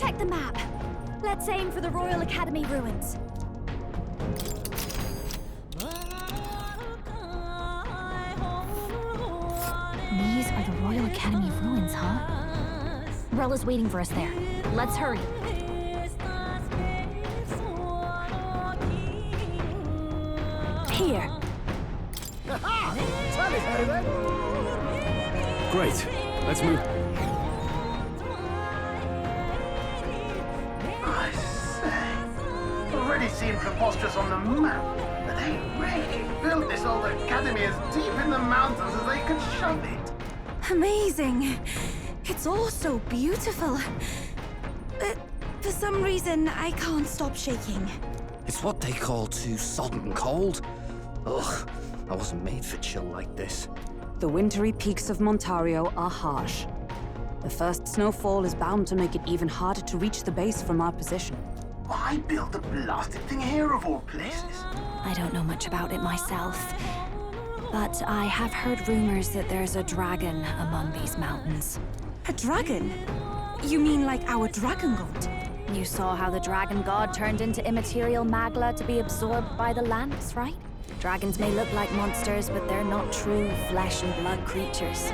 check the map. Let's aim for the Royal Academy ruins. These are the Royal Academy ruins, huh? Rella's waiting for us there. Let's hurry. Here. Great. Let's move. I say, already seemed preposterous on the map, but they really built this old academy as deep in the mountains as they could shove it. Amazing. It's all so beautiful. But for some reason, I can't stop shaking. It's what they call too sodden cold. Ugh, I wasn't made for chill like this. The wintry peaks of Montario are harsh. The first snowfall is bound to make it even harder to reach the base from our position. Why build a blasted thing here of all places? I don't know much about it myself, but I have heard rumors that there's a dragon among these mountains. A dragon? You mean like our dragon god? You saw how the dragon god turned into immaterial magla to be absorbed by the lance, right? Dragons may look like monsters, but they're not true flesh and blood creatures.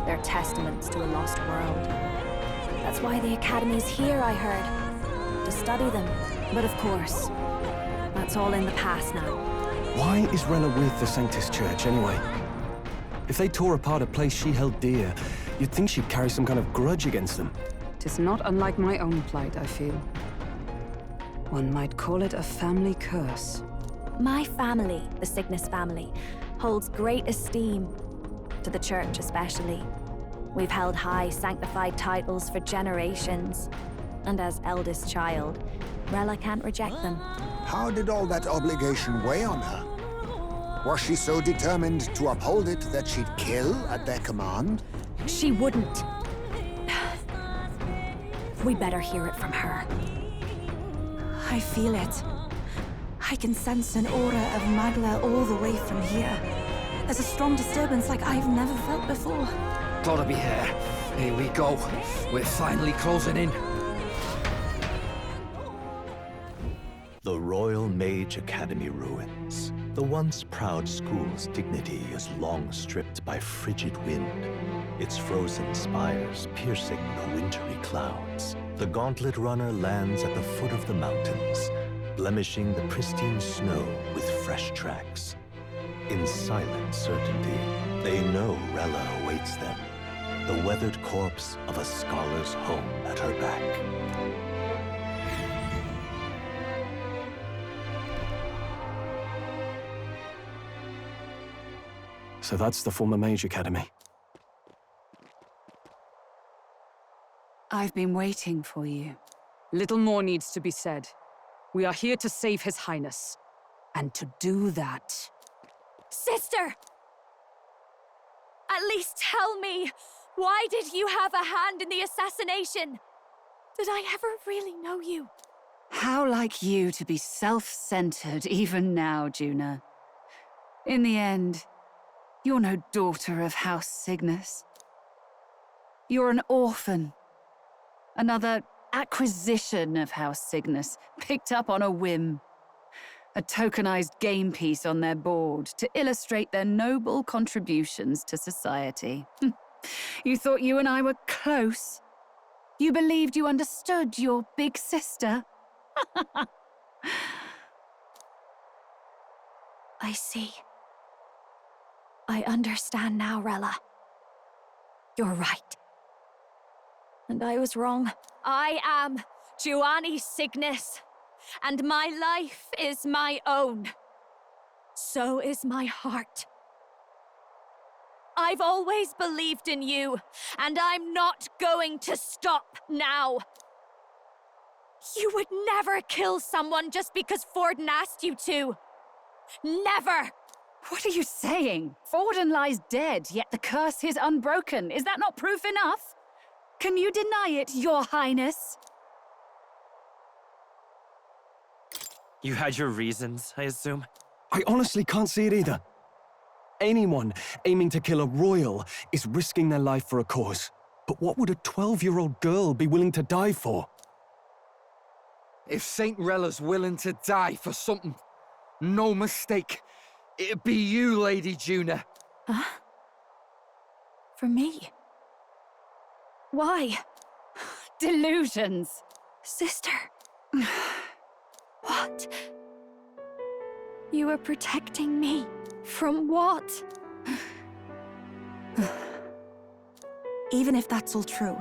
They're testaments to a lost world. That's why the Academy's here, I heard. To study them. But of course, that's all in the past now. Why is Rella with the Sanctus Church, anyway? If they tore apart a place she held dear, you'd think she'd carry some kind of grudge against them. Tis not unlike my own plight, I feel. One might call it a family curse. My family, the Cygnus family, holds great esteem, to the Church especially. We've held high sanctified titles for generations, and as eldest child, Rella can't reject them. How did all that obligation weigh on her? Was she so determined to uphold it that she'd kill at their command? She wouldn't. We better hear it from her. I feel it. I can sense an aura of magla all the way from here. There's a strong disturbance like I've never felt before. Gotta be here. Here we go. We're finally closing in. The Royal Mage Academy ruins. The once proud school's dignity is long stripped by frigid wind, its frozen spires piercing the wintry clouds. The gauntlet runner lands at the foot of the mountains, blemishing the pristine snow with fresh tracks. In silent certainty, they know Rella awaits them, the weathered corpse of a scholar's home at her back. So that's the former Mage Academy. I've been waiting for you. Little more needs to be said. We are here to save His Highness. And to do that... Sister! At least tell me, why did you have a hand in the assassination? Did I ever really know you? How like you to be self-centered even now, Juna. In the end, you're no daughter of House Cygnus. You're an orphan. Another acquisition of House Cygnus, picked up on a whim. A tokenized game piece on their board to illustrate their noble contributions to society. You thought you and I were close. You believed you understood your big sister. I see. I understand now, Rella. You're right. And I was wrong. I am Giovanni Cygnus, and my life is my own. So is my heart. I've always believed in you, and I'm not going to stop now. You would never kill someone just because Forden asked you to. Never! What are you saying? Forden lies dead, yet the curse is unbroken. Is that not proof enough? Can you deny it, Your Highness? You had your reasons, I assume? I honestly can't see it either. Anyone aiming to kill a royal is risking their life for a cause. But what would a 12-year-old girl be willing to die for? If Saint Rella's willing to die for something, no mistake, it'd be you, Lady Juna. Huh? For me? Why? Delusions. Sister. What? You were protecting me from what? Even if that's all true,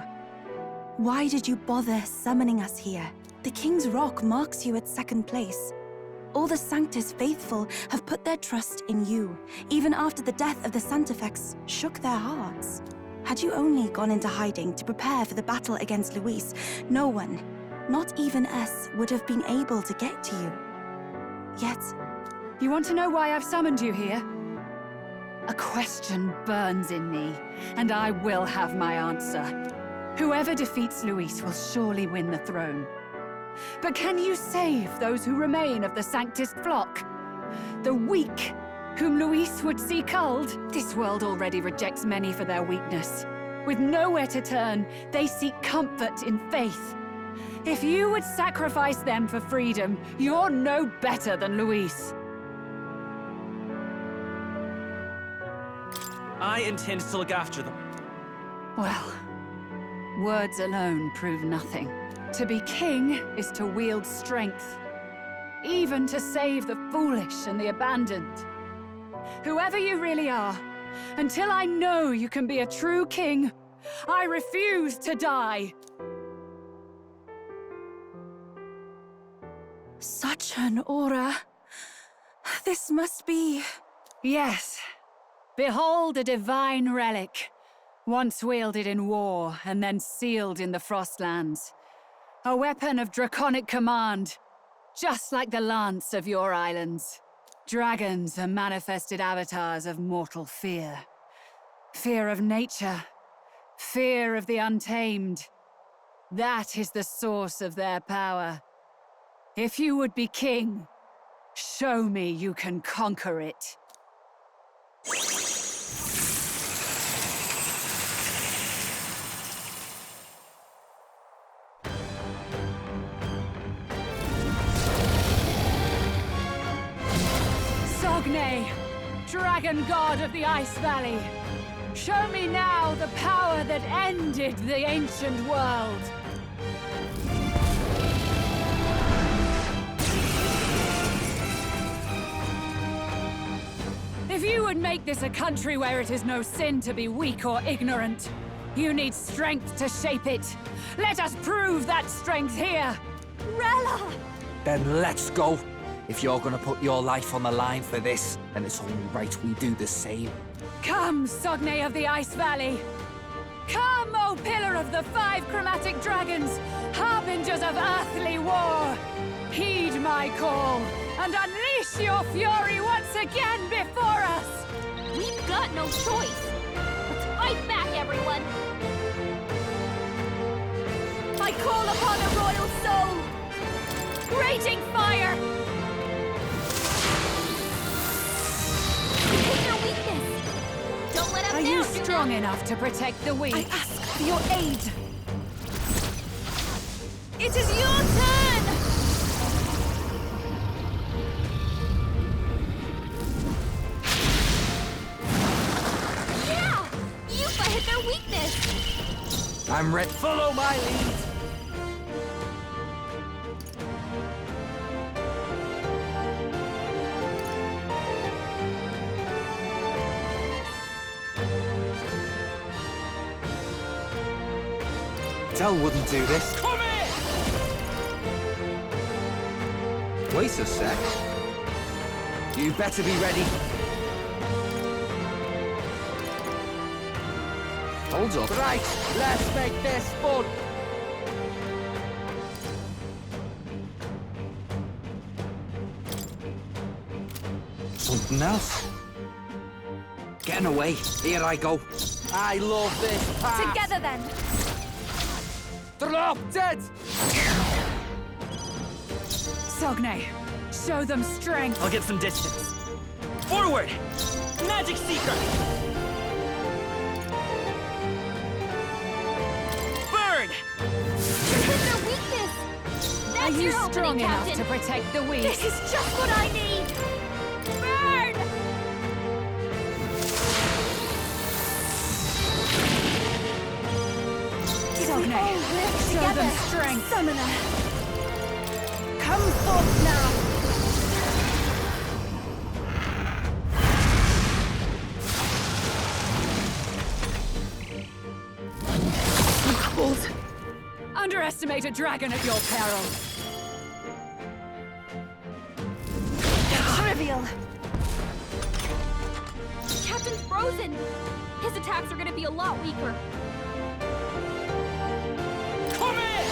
why did you bother summoning us here? The King's Rock marks you at second place. All the Sanctus faithful have put their trust in you, even after the death of the Santafex shook their hearts. Had you only gone into hiding to prepare for the battle against Luis, no one, not even us, would have been able to get to you. Yet... You want to know why I've summoned you here? A question burns in me, and I will have my answer. Whoever defeats Luis will surely win the throne. But can you save those who remain of the Sanctus flock? The weak, whom Luis would see culled? This world already rejects many for their weakness. With nowhere to turn, they seek comfort in faith. If you would sacrifice them for freedom, you're no better than Luis. I intend to look after them. Well, words alone prove nothing. To be king is to wield strength, even to save the foolish and the abandoned. Whoever you really are, until I know you can be a true king, I refuse to die. Such an aura. This must be... Yes. Behold a divine relic, once wielded in war and then sealed in the Frostlands. A weapon of draconic command, just like the lance of your islands. Dragons are manifested avatars of mortal fear. Fear of nature, fear of the untamed. That is the source of their power. If you would be king, show me you can conquer it. Sogne, dragon god of the Ice Valley, show me now the power that ended the ancient world. If you would make this a country where it is no sin to be weak or ignorant, you need strength to shape it. Let us prove that strength here. Rella! Then let's go. If you're gonna put your life on the line for this, then it's only right we do the same. Come, Sogne of the Ice Valley. Come, O Pillar of the 5 Chromatic Dragons, harbingers of earthly war. Heed my call, and unleash your fury once again before us! We've got no choice! Let's fight back, everyone! I call upon a royal soul! Raging fire! Take their weakness! Don't let them Are down, you Juna! strong enough to protect the weak? I ask for your aid! It is your turn! Yeah! Yuffie hit their weakness! I'm ready. Follow my lead. Tell wouldn't do this. Come in! Wait a sec. You better be ready. Hold up. Right, let's make this fun. Something else? Getting away. Here I go. I love this path. Together then! Drop dead. Sogne, show them strength. I'll get some distance. Forward! Magic Seeker! Burn! Hit their weakness! Are That's What's you your opening, strong enough Captain? to protect the weak? This is just what I need! Burn! Sogne, show them strength. Summoner! Come forth now! Underestimate a dragon at your peril. Trivial! Captain's frozen! His attacks are gonna be a lot weaker. Come in!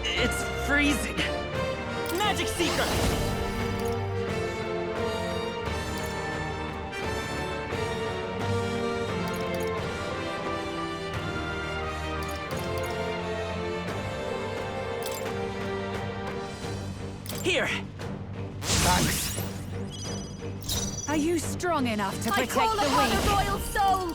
It's freezing. Magic Seeker! Here. Thanks. Are you strong enough to I protect call the upon weak? the royal soul!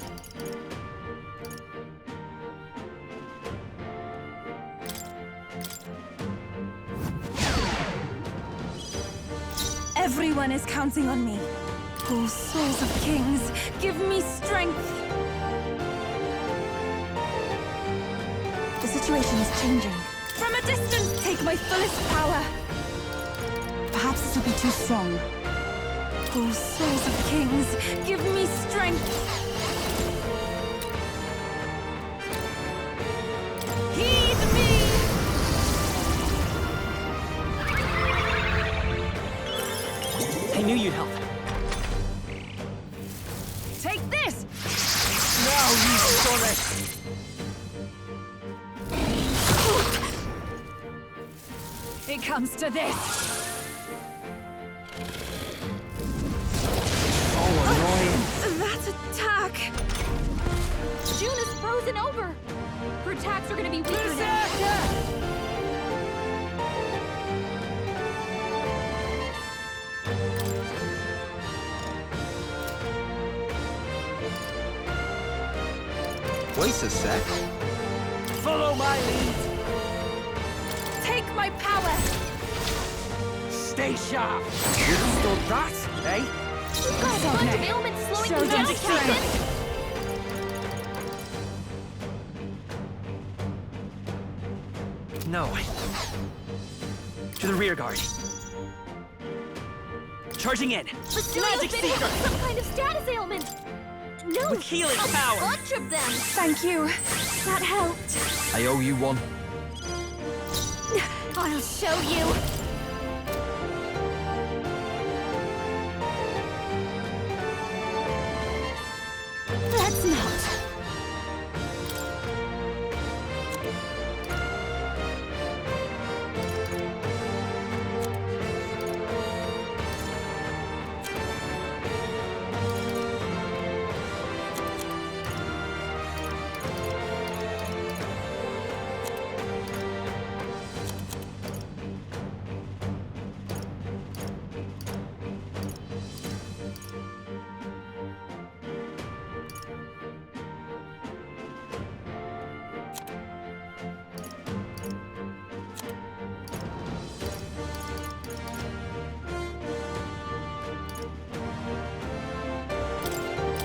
Everyone is counting on me. Oh, souls of kings, give me strength! The situation is changing. From a distance, take my fullest power! Perhaps this will be too strong. Oh, souls of kings, give me strength! Heed me! I knew you'd help. Take this! Now you've done it! It comes to this. That attack! June is frozen over! Her attacks are gonna be weaker now. Wait a sec. Follow my lead. Take my power! Stay sharp! You understood that, eh? We've got a bunch of ailments slowing Show you down, them Captain! No. To the rear guard. Charging in. Basilia's Magic been hit Seeker! with some kind of status ailment! No! With healing a power. bunch of them! Thank you. That helped. I owe you one. I'll show you! Let's not.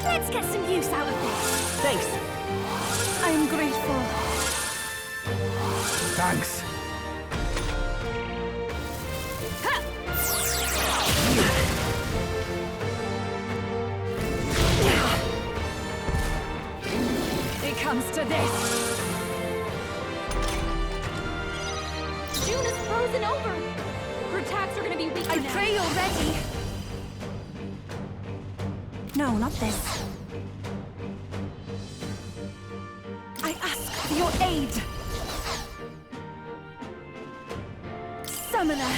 Let's get some use out of this! Thanks. I am grateful. Thanks. It comes to this. June is frozen over! Her attacks are gonna be weaker I now. pray you're ready. No, not this. I ask for your aid. Summoner.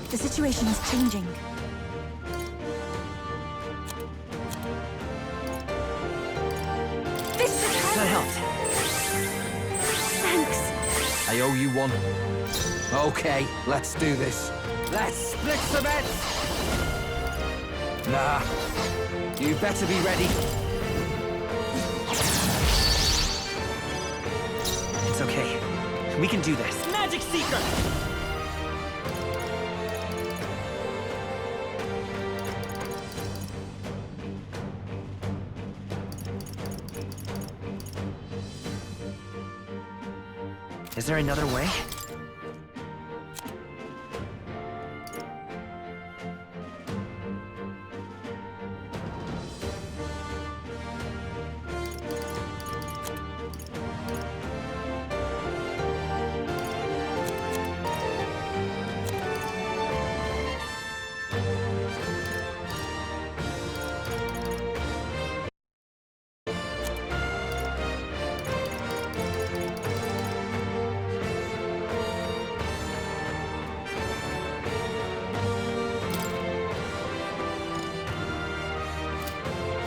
The situation is changing. This That helped. Thanks. I owe you one. Okay, let's do this. Let's split some heads! Nah. You better be ready. It's okay. We can do this. Magic Seeker! Is there another way?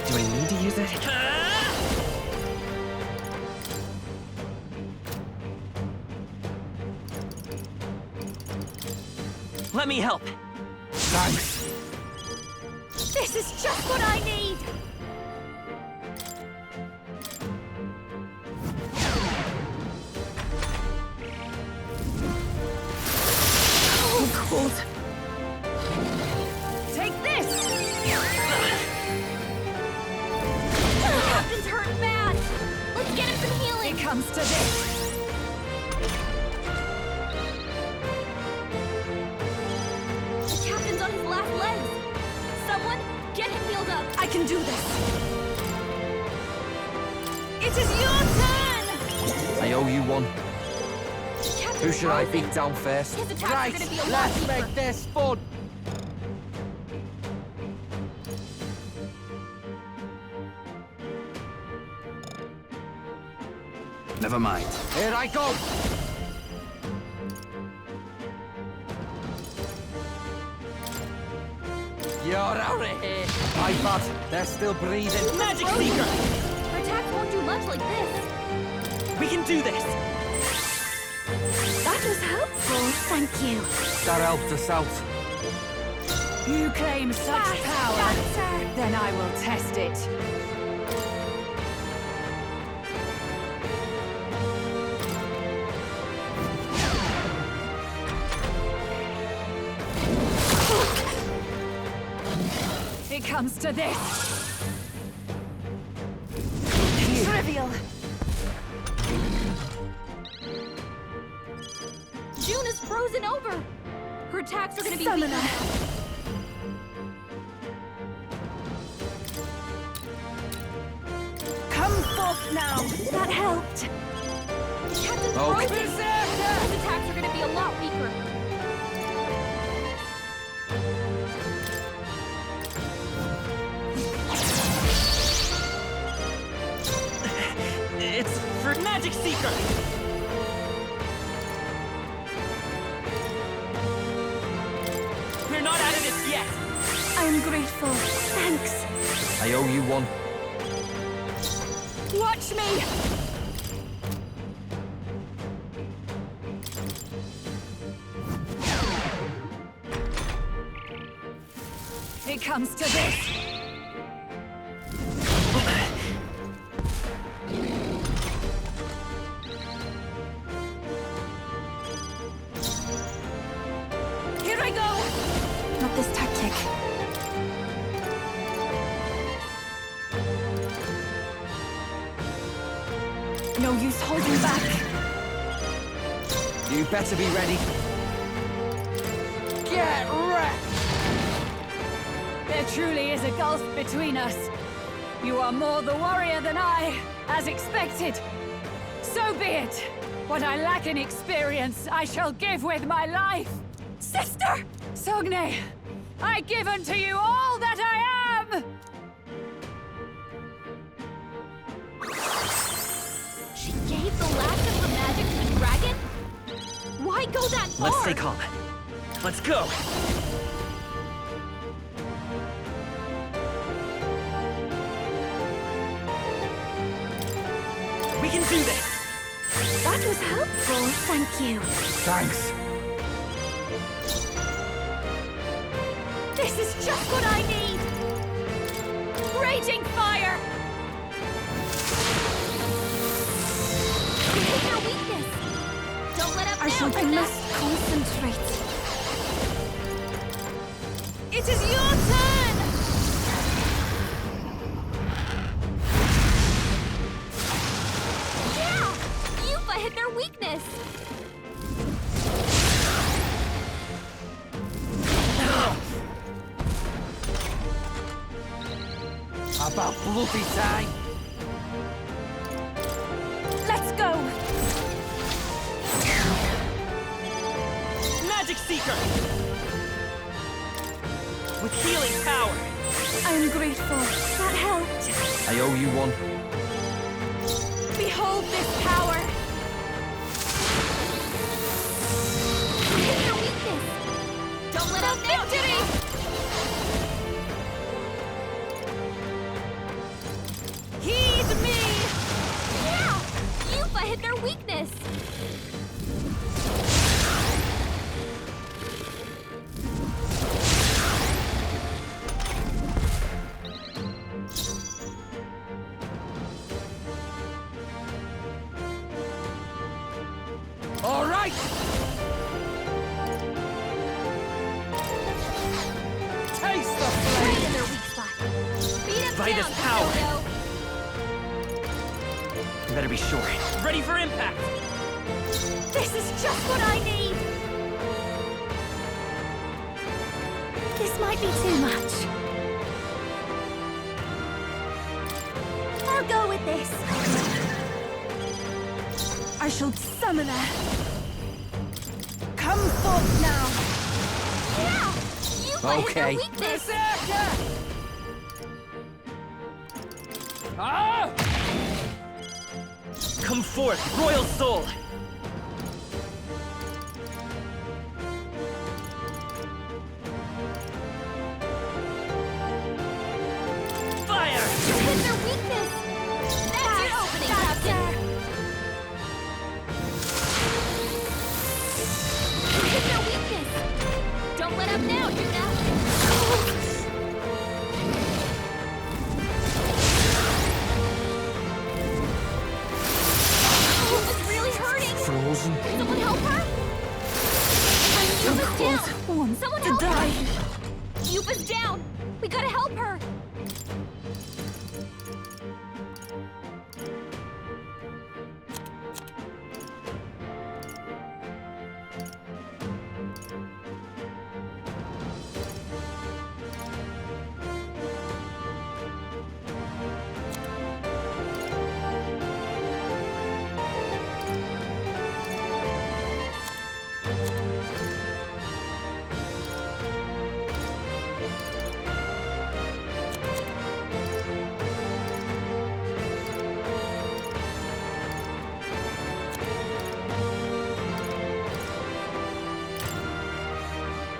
Do I need to use it? Let me help. Thanks. This is just what I need! Oh, cold. Take this! Captain's hurt bad! Let's get him some healing! It comes to this. The captain's on his last legs! Someone, get him healed up! I can do this. It is your turn! I owe you one. Captain's Who should I frozen. beat down first? His attacks Right, are gonna be a lot let's deeper. make this fun. Never mind. Here I go. You're out of here. My bad. They're still breathing. Magic Seeker! Her attacks won't do much like this. We can do this! That was helpful, thank you. That helped us out. You claim such power, then I will test it. It comes to this. Trivial. June is frozen over. Her attacks are gonna be Summoner. weaker. Come forth now. That helped. Captain's Okay. frozen. His attacks are gonna be a lot weaker. It's for Magic Seeker! We're not out of this yet! I am grateful. Thanks. I owe you one. Watch me! It comes to this. Here I go! Not this tactic. No use holding back. You better be ready. Get wrecked. There truly is a gulf between us. You are more the warrior than I, as expected. So be it. What I lack in experience, I shall give with my life. Sister! Sogne, I give unto you all that I am! She gave the last of her magic to the dragon? Why go that far? Let's stay calm. Let's go! We can do this! That was helpful, thank you. Thanks. This is just what I need! Raging fire! Hit their weakness! Don't let up now, I Rella! must concentrate. It is your turn! Yeah! Yufa hit their weakness! About bloody time! Let's go! Magic Seeker! With healing power! I'm grateful. That helped. I owe you one. Behold this power! Hit their weakness! Don't let up now, victory! Heed me! Yeah! Yufa hit their weakness! All right! Taste the flame! Right in their weak spot. Beat him By down, this power. Yo-Yo. You better be sure. Ready for impact! This is just what I need! This might be too much. I'll go with this. I shall summon her. Come forth now. Yeah! Yufa hit their Okay. weakness! Ah! Come forth, Royal Soul! Fire! You hit their weakness! That's your opening, Captain! You hit their weakness! Don't let up now, Yuna! Oh, it's really hurting! Frozen. Someone help her! Yuba's down! Someone help her! Yuba's down! We gotta help her!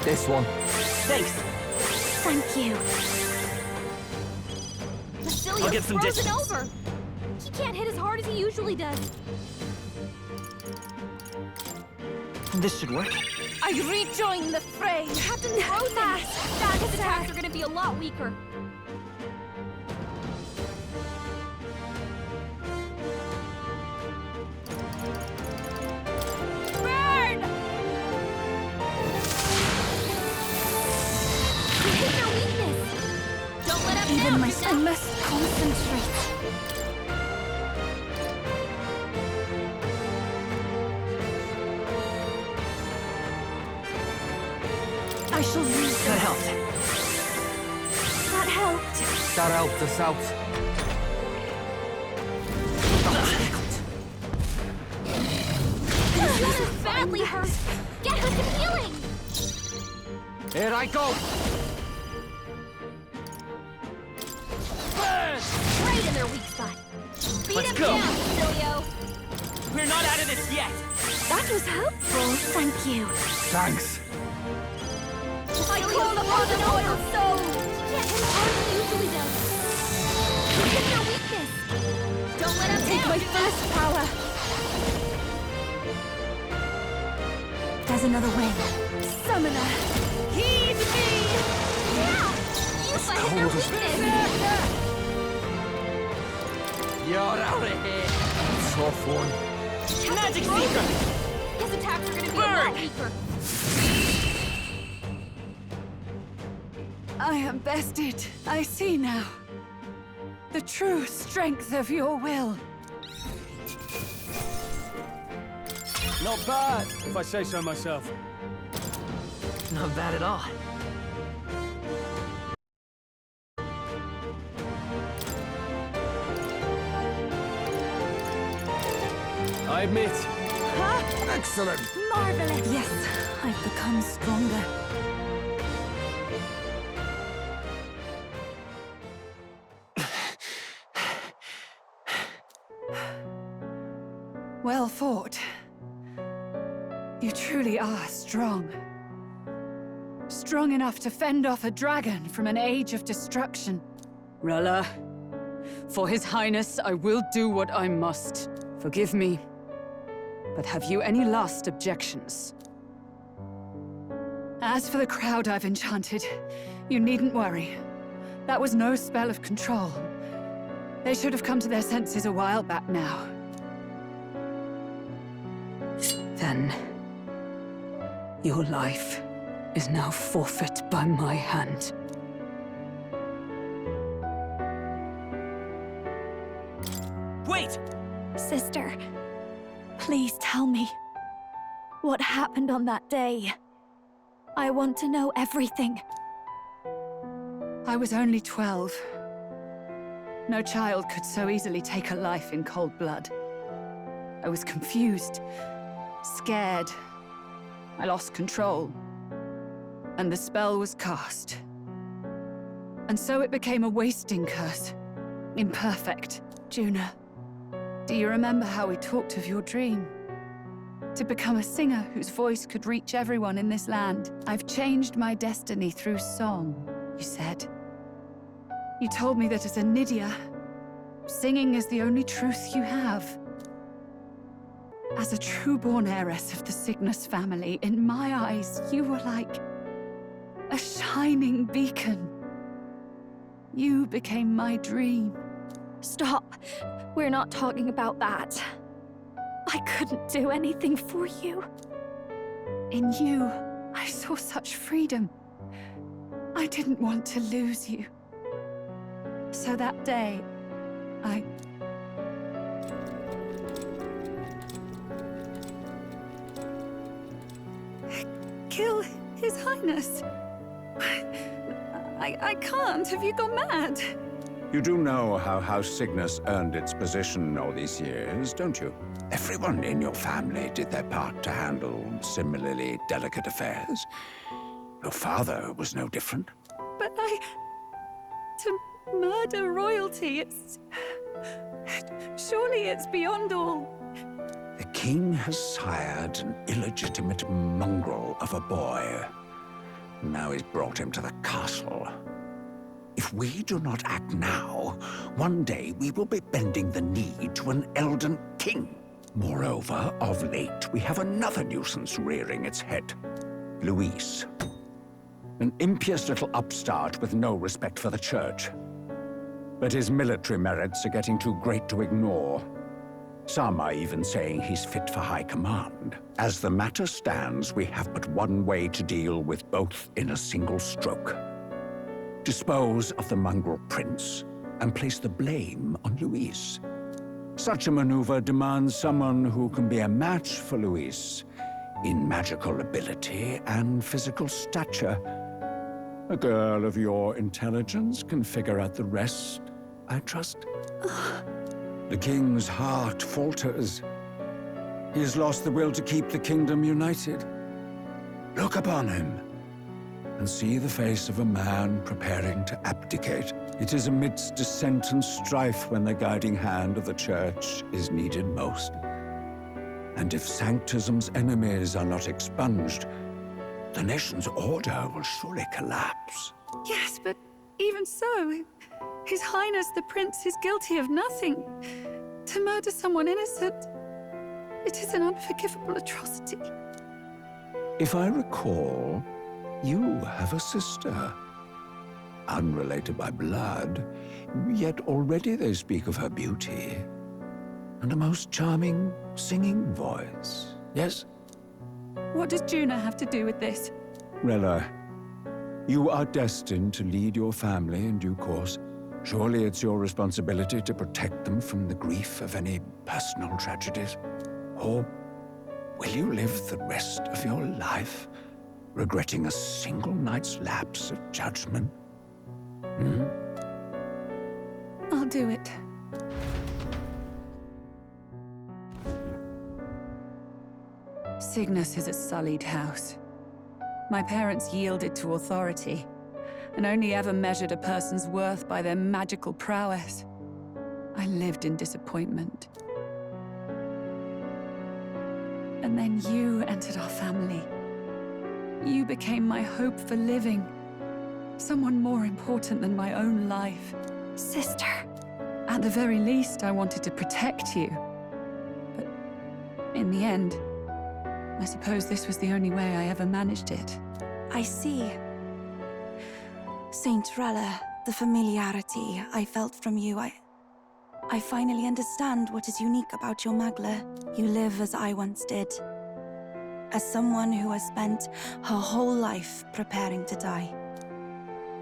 This one. Thanks! Thank you. Basilia's I'll get some frozen distance. over! He can't hit as hard as he usually does. This should work. I rejoin the fray. Captain Frozen! His attacks are gonna be a lot weaker. Burn! You hit their weakness! Don't let up now, Even my Yuna. son must concentrate. I shall use That helped. That helped. That helped us out. Yuna's badly hurt! Get her some healing! Here I go! Burn! Right in their weak spot. Beat Let's him go. down, Basilio! We're not out of this yet! That was helpful. Thank you. Thanks. I call upon the royal soul! He can't hit as hard as he usually does. You hit their weakness! Don't let him Take down, my Yuna. first power. There's another wing. Summoner. Heed me! Yeah! Yufa hit their weakness! You're out of here. Tough one. Magic Seeker! His attacks are gonna be a lot weaker. I am bested. I see now. The true strength of your will. Not bad, if I say so myself. Not bad at all. I admit. Excellent. Marvelous! Yes, I've become stronger. Well fought. You truly are strong. Strong enough to fend off a dragon from an age of destruction. Rella, for His Highness, I will do what I must. Forgive me, but have you any last objections? As for the crowd I've enchanted, you needn't worry. That was no spell of control. They should have come to their senses a while back now. Then, your life is now forfeit by my hand. Wait! Sister, please tell me. What happened on that day? I want to know everything. I was only 12. No child could so easily take a life in cold blood. I was confused, scared. I lost control. And the spell was cast. And so it became a wasting curse. Imperfect. Juna, do you remember how we talked of your dream? To become a singer whose voice could reach everyone in this land. I've changed my destiny through song, you said. You told me that as a Nydia, singing is the only truth you have. As a true-born heiress of the Cygnus family, in my eyes, you were like a shining beacon. You became my dream. Stop. We're not talking about that. I couldn't do anything for you. In you, I saw such freedom. I didn't want to lose you. So that day, I... kill His Highness. I can't. Have you gone mad? You do know how House Cygnus earned its position all these years, don't you? Everyone in your family did their part to handle similarly delicate affairs. Your father was no different. But to murder royalty, it's... surely it's beyond all. The king has sired an illegitimate mongrel of a boy. Now he's brought him to the castle. If we do not act now, one day we will be bending the knee to an Elden king. Moreover, of late, we have another nuisance rearing its head. Luis. An impious little upstart with no respect for the church. But his military merits are getting too great to ignore. Some are even saying he's fit for high command. As the matter stands, we have but one way to deal with both in a single stroke. Dispose of the mongrel prince and place the blame on Luis. Such a maneuver demands someone who can be a match for Luis in magical ability and physical stature. A girl of your intelligence can figure out the rest, I trust. The king's heart falters. He has lost the will to keep the kingdom united. Look upon him and see the face of a man preparing to abdicate. It is amidst dissent and strife when the guiding hand of the church is needed most. And if Sanctism's enemies are not expunged, the nation's order will surely collapse. Yes, but even so, His Highness the Prince is guilty of nothing. To murder someone innocent, it is an unforgivable atrocity. If I recall, you have a sister. unrelated by blood, yet already they speak of her beauty. And a most charming singing voice. Yes? What does Juna have to do with this? Rella, you are destined to lead your family in due course. Surely it's your responsibility to protect them from the grief of any personal tragedies. Or will you live the rest of your life regretting a single night's lapse of judgment? I'll do it. Cygnus is a sullied house. My parents yielded to authority, and only ever measured a person's worth by their magical prowess. I lived in disappointment. And then you entered our family. You became my hope for living. Someone more important than my own life. Sister. At the very least, I wanted to protect you. But in the end, I suppose this was the only way I ever managed it. I see. Saint Rella, the familiarity I felt from you, I finally understand what is unique about your Magla. You live as I once did. As someone who has spent her whole life preparing to die.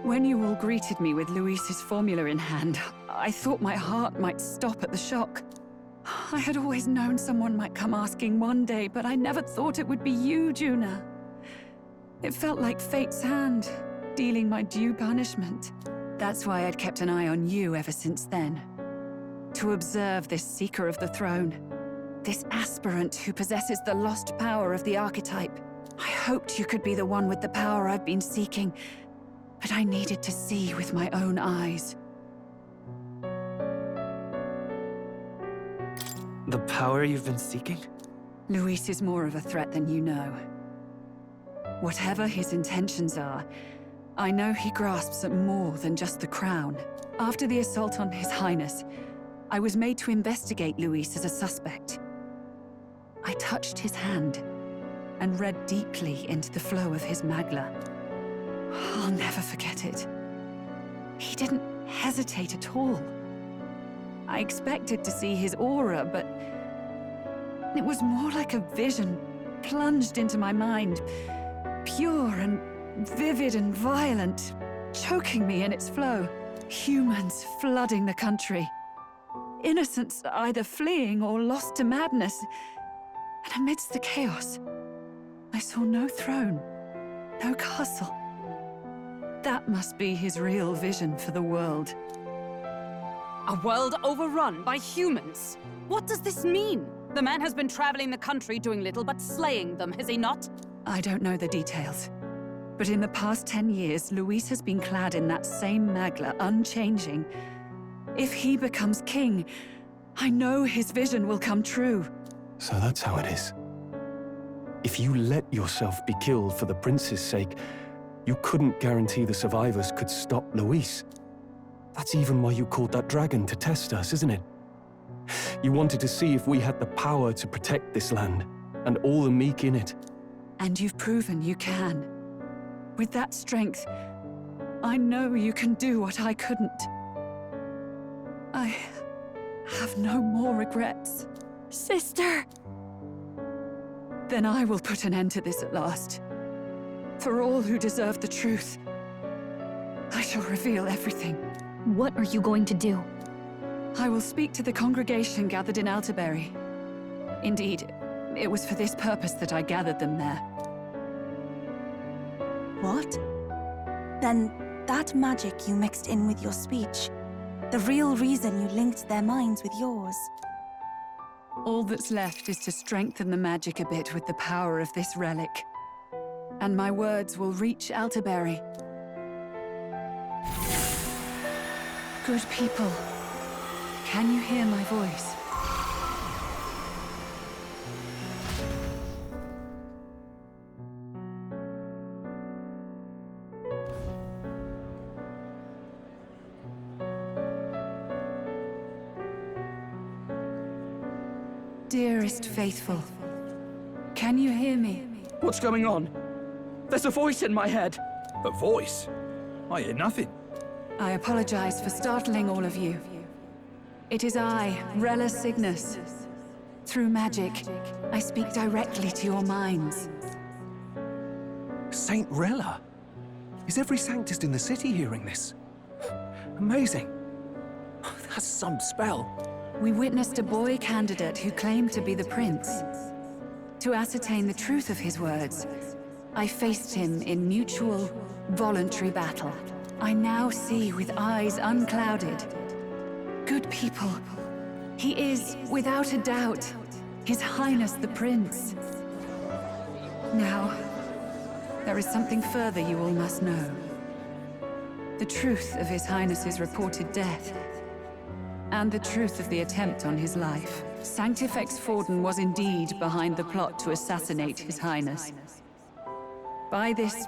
When you all greeted me with Luis's formula in hand, I thought my heart might stop at the shock. I had always known someone might come asking one day, but I never thought it would be you, Juna. It felt like fate's hand, dealing my due punishment. That's why I'd kept an eye on you ever since then. To observe this seeker of the throne. This aspirant who possesses the lost power of the archetype. I hoped you could be the one with the power I've been seeking, but I needed to see with my own eyes. The power you've been seeking? Luis is more of a threat than you know. Whatever his intentions are, I know he grasps at more than just the crown. After the assault on His Highness, I was made to investigate Luis as a suspect. I touched his hand and read deeply into the flow of his Magla. I'll never forget it. He didn't hesitate at all. I expected to see his aura, but it was more like a vision plunged into my mind, pure and vivid and violent, choking me in its flow. Humans flooding the country. Innocents either fleeing or lost to madness. And amidst the chaos, I saw no throne, no castle. That must be his real vision for the world. A world overrun by humans? What does this mean? The man has been traveling the country doing little but slaying them, has he not? I don't know the details. But in the past 10 years, Luis has been clad in that same Magla, unchanging. If he becomes king, I know his vision will come true. So that's how it is. If you let yourself be killed for the prince's sake, you couldn't guarantee the survivors could stop Luis. That's even why you called that dragon to test us, isn't it? You wanted to see if we had the power to protect this land, and all the meek in it. And you've proven you can. With that strength, I know you can do what I couldn't. I have no more regrets. Sister! Then I will put an end to this at last. For all who deserve the truth, I shall reveal everything. What are you going to do? I will speak to the congregation gathered in Alterbury. Indeed, it was for this purpose that I gathered them there. What? Then that magic you mixed in with your speech, the real reason you linked their minds with yours. All that's left is to strengthen the magic a bit with the power of this relic. And my words will reach Alterbury. Good people, can you hear my voice? Dearest faithful, can you hear me? What's going on? There's a voice in my head. A voice? I hear nothing. I apologize for startling all of you. It is I, Rella Cygnus. Through magic, I speak directly to your minds. Saint Rella? Is every Sanctist in the city hearing this? Amazing. That's some spell. We witnessed a boy candidate who claimed to be the prince. To ascertain the truth of his words, I faced him in mutual, voluntary battle. I now see with eyes unclouded. Good people. He is, without a doubt, His Highness the Prince. Now, there is something further you all must know. The truth of His Highness's reported death, and the truth of the attempt on his life. Sanctifex Forden was indeed behind the plot to assassinate His Highness. By this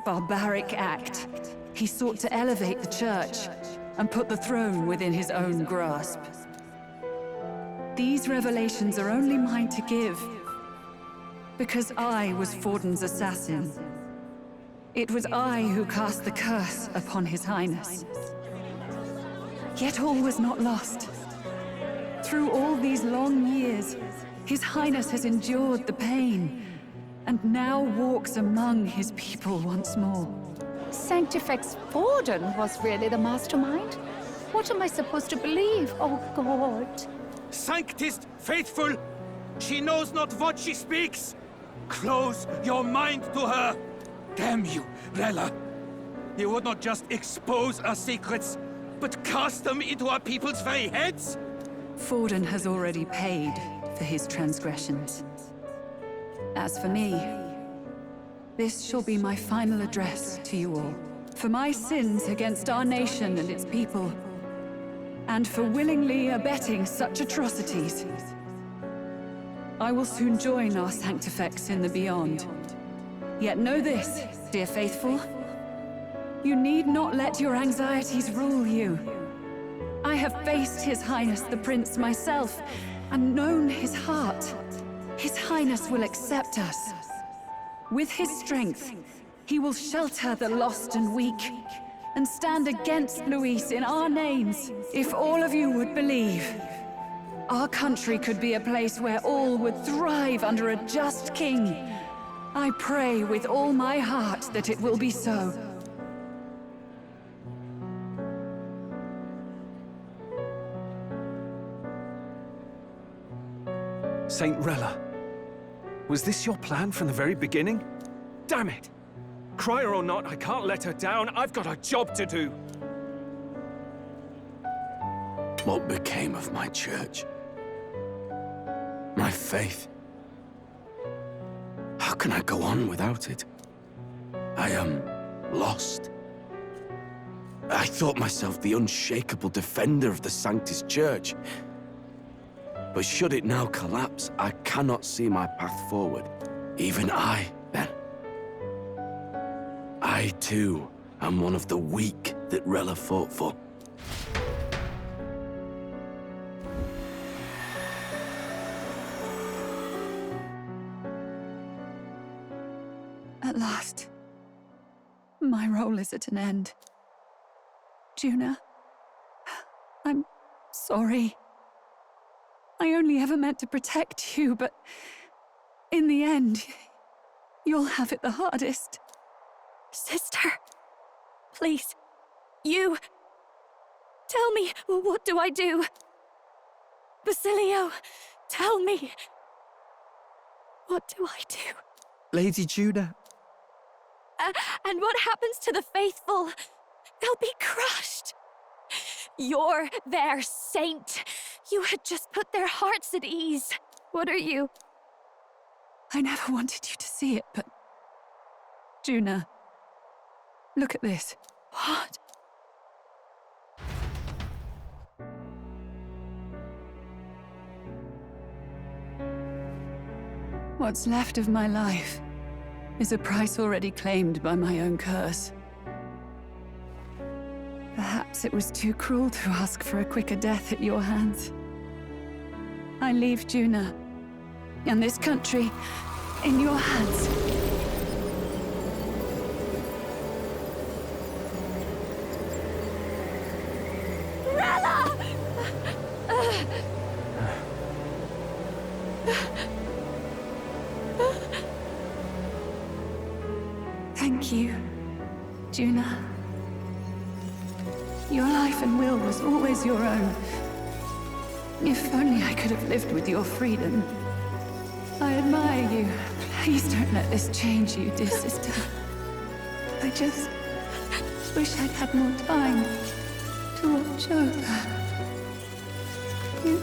barbaric act, he sought to elevate the Church and put the throne within his own grasp. These revelations are only mine to give, because I was Forden's assassin. It was I who cast the curse upon His Highness. Yet all was not lost. Through all these long years, His Highness has endured the pain, and now walks among his people once more. Sanctifex Forden was really the mastermind? What am I supposed to believe? Oh, God. Sanctist faithful! She knows not what she speaks! Close your mind to her! Damn you, Rella! You would not just expose our secrets, but cast them into our people's very heads? Forden has already paid for his transgressions. As for me, this shall be my final address to you all. For my sins against our nation and its people, and for willingly abetting such atrocities, I will soon join our Sanctifex in the beyond. Yet know this, dear faithful, you need not let your anxieties rule you. I have faced His Highness the Prince myself, and known his heart. His Highness will accept us. With his strength, he will shelter the lost and weak, and stand against Luis in our names. If all of you would believe, our country could be a place where all would thrive under a just king. I pray with all my heart that it will be so. Saint Rella, was this your plan from the very beginning? Damn it! Crier or not, I can't let her down. I've got a job to do. What became of my church? My faith? How can I go on without it? I am lost. I thought myself the unshakable defender of the Sanctist Church. But should it now collapse, I cannot see my path forward. Even I, then. I, too, am one of the weak that Rella fought for. At last, my role is at an end. Juna, I'm sorry. I only ever meant to protect you, but in the end, you'll have it the hardest. Sister, please, you... Tell me, what do I do? Basilio, tell me. What do I do? Lady Juna. And what happens to the faithful? They'll be crushed. You're their saint. You had just put their hearts at ease. What are you? I never wanted you to see it, but... Juna, look at this. What? What's left of my life is a price already claimed by my own curse. Perhaps it was too cruel to ask for a quicker death at your hands. I leave Juna and this country in your hands. Thank you, Juna. Your life and will was always your own. If only I could have lived with your freedom. I admire you. Please don't let this change you, dear sister. I just wish I'd had more time to watch over you.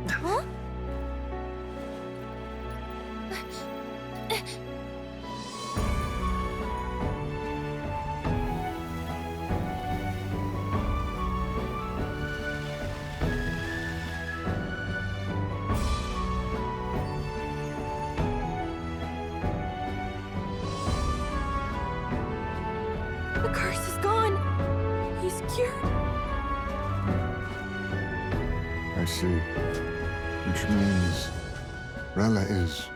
Huh? The curse is gone. He's cured. I see. Which means Rella is...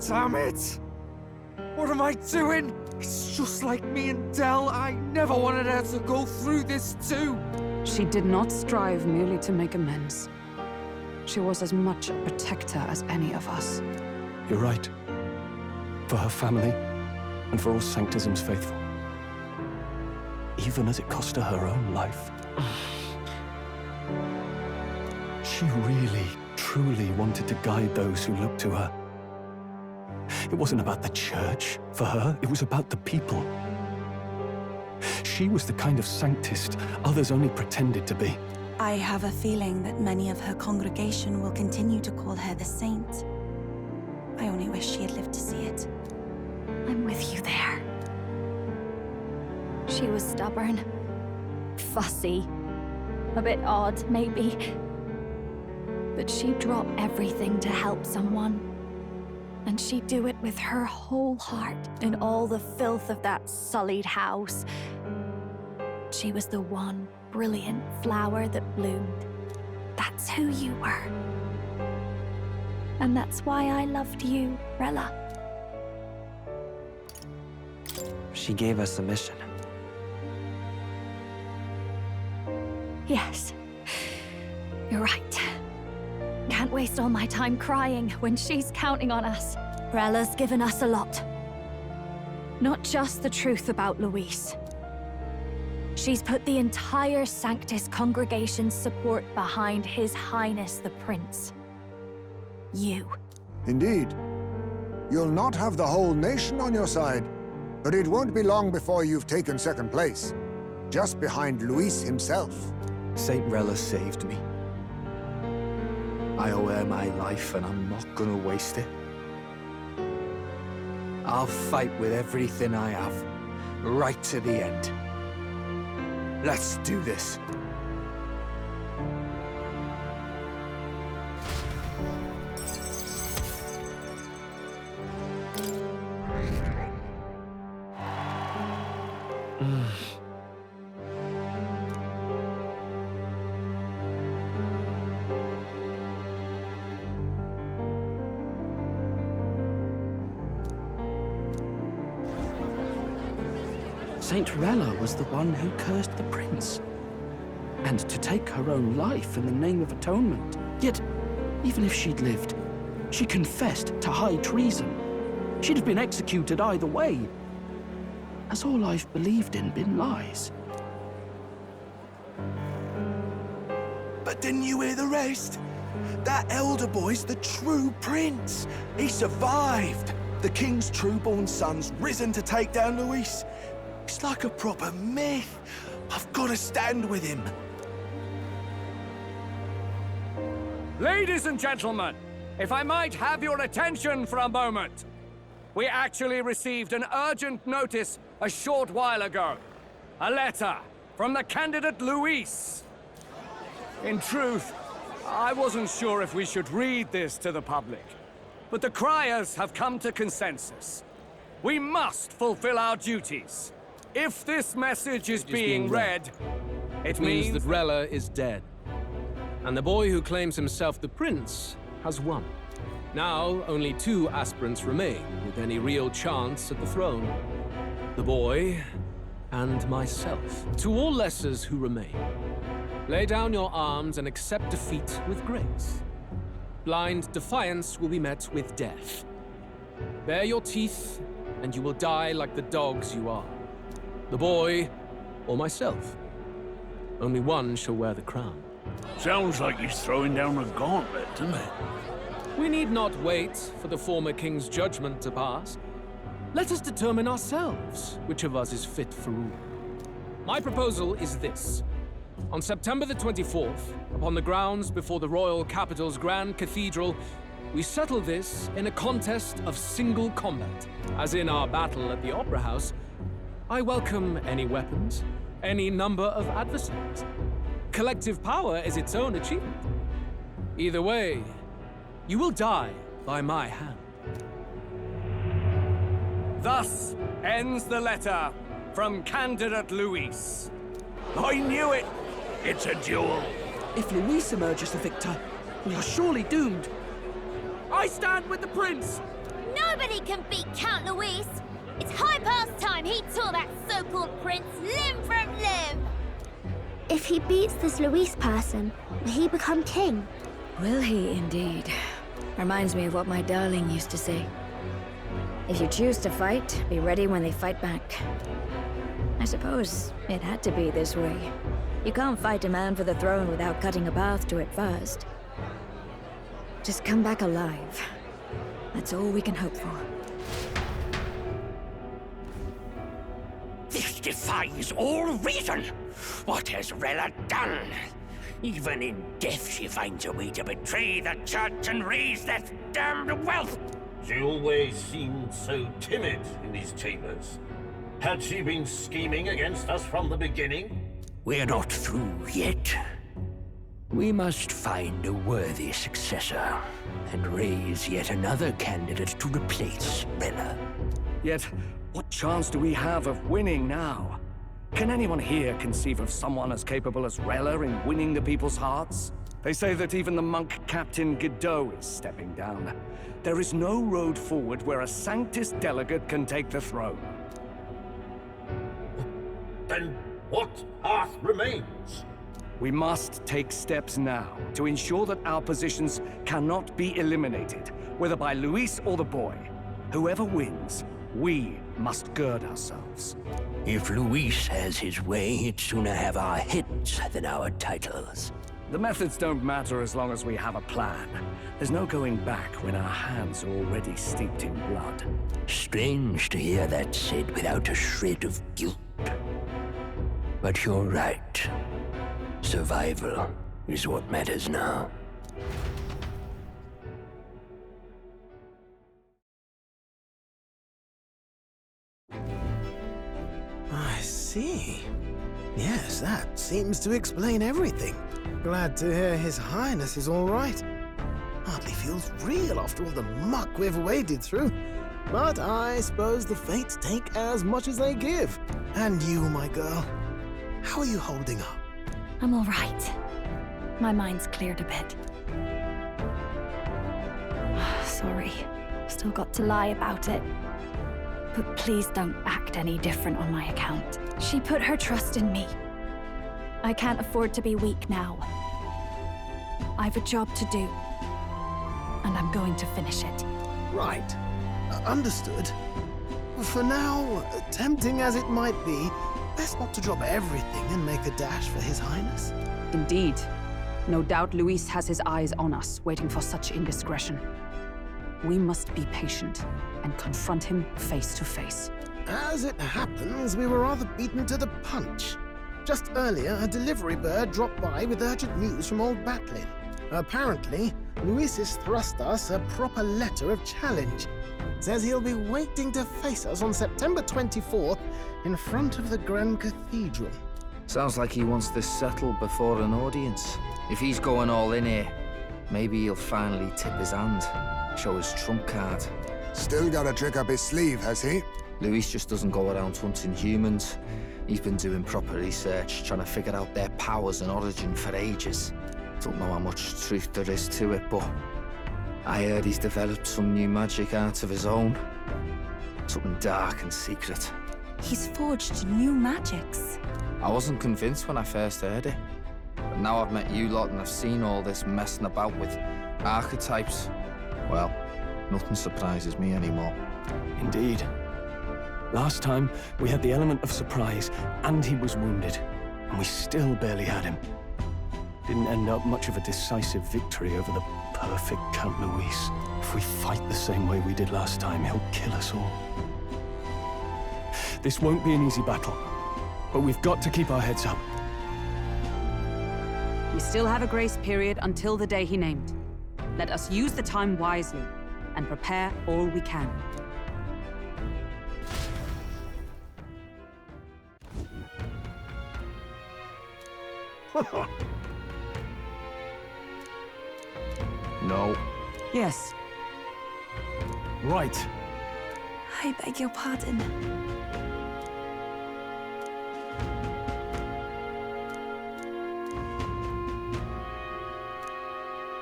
Damn it! What am I doing? It's just like me and Del. I never wanted her to go through this too. She did not strive merely to make amends. She was as much a protector as any of us. You're right. For her family, and for all Sanctism's faithful. Even as it cost her her own life. She really, truly wanted to guide those who looked to her. It wasn't about the church, for her. It was about the people. She was the kind of Sanctist others only pretended to be. I have a feeling that many of her congregation will continue to call her the saint. I only wish she had lived to see it. I'm with you there. She was stubborn, fussy, a bit odd, maybe. But she'd drop everything to help someone. And she'd do it with her whole heart in all the filth of that sullied house. She was the one brilliant flower that bloomed. That's who you were. And that's why I loved you, Rella. She gave us a mission. Yes. You're right. Can't waste all my time crying when she's counting on us. Rella's given us a lot. Not just the truth about Luis. She's put the entire Sanctus congregation's support behind His Highness the Prince. You. Indeed. You'll not have the whole nation on your side, but it won't be long before you've taken second place. Just behind Luis himself. Saint Rella saved me. I owe her my life, and I'm not gonna waste it. I'll fight with everything I have, right to the end. Let's do this. Saint Rella was the one who cursed the prince. And to take her own life in the name of atonement. Yet, even if she'd lived, she confessed to high treason. She'd have been executed either way. Has all I've believed in been lies? But didn't you hear the rest? That elder boy's the true prince. He survived. The king's true-born son's risen to take down Luis. It's like a proper myth. I've got to stand with him. Ladies and gentlemen, if I might have your attention for a moment. We actually received an urgent notice a short while ago. A letter from the candidate Luis. In truth, I wasn't sure if we should read this to the public, but the criers have come to consensus. We must fulfill our duties. If this message is being read, it means that Rella is dead. And the boy who claims himself the prince has won. Now, only 2 aspirants remain with any real chance at the throne. The boy and myself. To all lessers who remain, lay down your arms and accept defeat with grace. Blind defiance will be met with death. Bare your teeth, and you will die like the dogs you are. The boy, or myself. Only one shall wear the crown. Sounds like he's throwing down a gauntlet, doesn't it? We need not wait for the former king's judgment to pass. Let us determine ourselves which of us is fit for rule. My proposal is this. On September the 24th, upon the grounds before the royal capital's Grand Cathedral, we settle this in a contest of single combat. As in our battle at the Opera House, I welcome any weapons, any number of adversaries. Collective power is its own achievement. Either way, you will die by my hand. Thus ends the letter from candidate Luis. I knew it! It's a duel. If Luis emerges the victor, we are surely doomed. I stand with the prince! Nobody can beat Count Luis! It's high past time he tore that so-called prince limb from limb! If he beats this Luis person, will he become king? Will he indeed? Reminds me of what my darling used to say. If you choose to fight, be ready when they fight back. I suppose it had to be this way. You can't fight a man for the throne without cutting a path to it first. Just come back alive. That's all we can hope for. This defies all reason! What has Rella done? Even in death she finds a way to betray the church and raise that damned wealth! She always seemed so timid in these chambers. Had she been scheming against us from the beginning? We're not through yet. We must find a worthy successor, and raise yet another candidate to replace Rella. Yet, what chance do we have of winning now? Can anyone here conceive of someone as capable as Rella in winning the people's hearts? They say that even the monk Captain Godot is stepping down. There is no road forward where a Sanctus delegate can take the throne. Then what path remains? We must take steps now to ensure that our positions cannot be eliminated, whether by Luis or the boy. Whoever wins, we must gird ourselves. If Luis has his way, he'd sooner have our heads than our titles. The methods don't matter as long as we have a plan. There's no going back when our hands are already steeped in blood. Strange to hear that said without a shred of guilt. But you're right. Survival is what matters now. I see. Yes, that seems to explain everything. Glad to hear His Highness is all right. Hardly feels real after all the muck we've waded through. But I suppose the fates take as much as they give. And you, my girl, how are you holding up? I'm all right. My mind's cleared a bit. Sorry. Still got to lie about it. But please don't act any different on my account. She put her trust in me. I can't afford to be weak now. I've a job to do. And I'm going to finish it. Right. Understood. For now, tempting as it might be, best not to drop everything and make a dash for His Highness. Indeed. No doubt Luis has his eyes on us, waiting for such indiscretion. We must be patient and confront him face to face. As it happens, we were rather beaten to the punch. Just earlier, a delivery bird dropped by with urgent news from old Batlin. Apparently, Luis has thrust us a proper letter of challenge. says he'll be waiting to face us on September 24th in front of the Grand Cathedral. Sounds like he wants this settled before an audience. If he's going all in here, maybe he'll finally tip his hand, show his trump card. Still got a trick up his sleeve, has he? Luis just doesn't go around hunting humans. He's been doing proper research, trying to figure out their powers and origin for ages. Don't know how much truth there is to it, but I heard he's developed some new magic art of his own. Something dark and secret. He's forged new magics. I wasn't convinced when I first heard it. But now I've met you lot and I've seen all this messing about with archetypes. Well, nothing surprises me anymore. Indeed. Last time, we had the element of surprise, and he was wounded. And we still barely had him. Didn't end up much of a decisive victory over the perfect Count Luis. If we fight the same way we did last time, he'll kill us all. This won't be an easy battle, but we've got to keep our heads up. We still have a grace period until the day he named. Let us use the time wisely and prepare all we can. No. Yes. Right. I beg your pardon.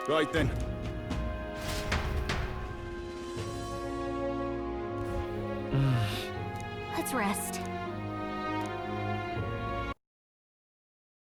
Right then. Let's rest.